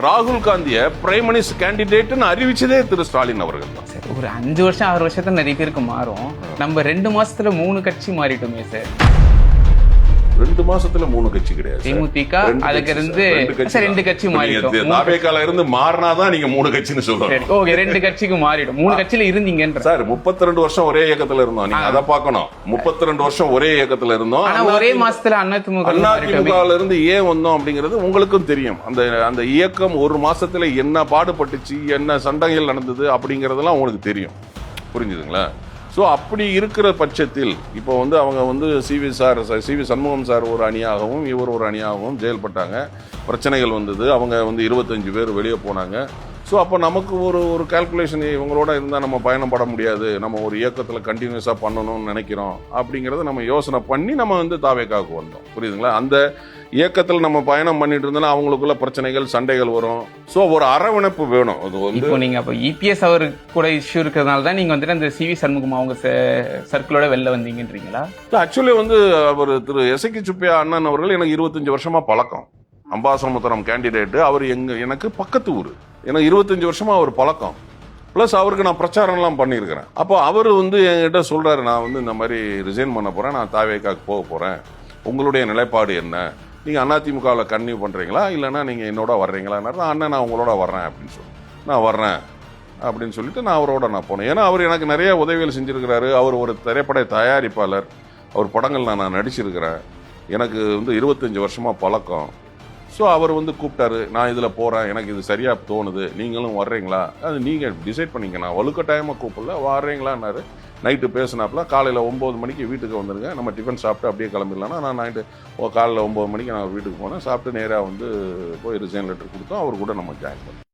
ராகுல் காந்தியை prime minister கேண்டிடேட்னு அறிவிச்சதே திரு ஸ்டாலின் அவர்கள் தான். ஒரு 5 வருஷம் 6 வருஷத்துல நிறைய பேருக்கு மாறும். நம்ம 2 மாசத்துல 3 கட்சி மாறிட்டோமே சார். 2 மாசத்துல 3 கட்சி கிடையாது. தேமுதிக அதுக்கு இருந்து 2 கட்சி மாறிட்டோம். தாவேகால இருந்து மாறினாதான் நீங்க 3 கட்சின்னு சொல்றீங்க. ஓகே, 2 கட்சிக்கு மாறிடும். 3 கட்சியில இருந்தீங்கன்ற சார். 32 வருஷம் ஒரே இயக்கத்துல இருந்தோம். நீங்க அத பார்க்கணும். 32 வருஷம் ஒரே இயக்கத்துல இருந்தோம். ஆனா ஒரே மாசத்துல அதிமுகல இருந்து ஏன் வந்தோம் அப்படிங்கிறது உங்களுக்கும் தெரியும். அந்த இயக்கம் ஒரு மாசத்துல என்ன பாடுபட்டுச்சு, என்ன சண்டைகள் நடந்தது அப்படிங்கறதெல்லாம் உங்களுக்கு தெரியும். புரிஞ்சுதுங்களா? ஸோ அப்படி இருக்கிற பட்சத்தில் இப்போ அவங்க சிவி சண்முகம் சார் ஒரு அணியாகவும் இவர் ஒரு அணியாகவும் செயல்பட்டாங்க. பிரச்சனைகள் வந்தது. அவங்க 25 பேர் வெளியே போனாங்க. ஸோ அப்போ நமக்கு ஒரு கால்குலேஷன், இவங்களோட இருந்தால் நம்ம பயணப்பட முடியாது, நம்ம ஒரு இயக்கத்தில் கண்டினியூஸாக பண்ணணும்னு நினைக்கிறோம் அப்படிங்கிறத நம்ம யோசனை பண்ணி நம்ம தாவேகாவுக்கு வந்தோம். புரியுதுங்களா? அந்த இயக்கத்தில் நம்ம பயணம் பண்ணிட்டு இருந்தோம்னா அவங்களுக்குள்ள பிரச்சனைகள் சண்டைகள் வரும். ஸோ ஒரு அரவணைப்பு வேணும். இப்போ நீங்க அப்போ இபிஎஸ் அவர் கூட இஷ்யூ இருக்கிறதுனால தான் நீங்க அந்த சிவி சண்முகம் அவங்க சர்க்கிளோட வெளில வந்தீங்கன்றீங்களா? ஆக்சுவலி அவர் திரு எசக்கி சுப்பையா அண்ணன் அவர்கள் எனக்கு 25 வருஷமா பழக்கம். அம்பாசமுத்திரம் கேண்டிடேட். அவர் எனக்கு பக்கத்து ஊர். எனக்கு 25 வருஷமா அவர் பழக்கம். பிளஸ் அவருக்கு நான் பிரச்சாரம்லாம் பண்ணியிருக்கிறேன். அப்போ அவர் என்கிட்ட சொல்றாரு, நான் இந்த மாதிரி ரிசைன் பண்ண போறேன், நான் தாவேகாக்கு போக போறேன், உங்களுடைய நிலைப்பாடு என்ன, நீங்க அதிமுகவில் கன்டினியூ பண்றீங்களா இல்லைன்னா நீங்க என்னோட வர்றீங்களா? அண்ணன் நான் உங்களோட வர்றேன் அப்படின்னு சொல்லி நான் வர்றேன் அப்படின்னு சொல்லிட்டு நான் அவரோட நான் போனேன். ஏன்னா அவர் எனக்கு நிறைய உதவிகள் செஞ்சிருக்கிறாரு. அவர் ஒரு திரைப்பட தயாரிப்பாளர். அவர் படங்கள் நான் நடிச்சிருக்கிறேன். எனக்கு 25 வருஷமா பழக்கம். ஸோ அவர் கூப்பிட்டாரு, நான் இதில் போகிறேன், எனக்கு இது சரியாக தோணுது, நீங்களும் வர்றீங்களா, அது நீங்கள் டிசைட் பண்ணிங்க, நான் வலுக்கட்டாயமாக கூப்பிடல, வர்றீங்களான்னாரு. நைட்டு பேசினாப்புல காலையில் 9 மணிக்கு வீட்டுக்கு வந்துடுங்க, நம்ம டிஃபன் சாப்பிட்டு அப்படியே கிளம்பிடலான்னா நான் நைட்டு காலையில் 9 மணிக்கு நான் வீட்டுக்கு போனேன். சாப்பிட்டு நேராக போய் ரிசைன் லெட்டர் கொடுத்தோம். அவர் கூட நம்ம ஜாயின் பண்ணோம்.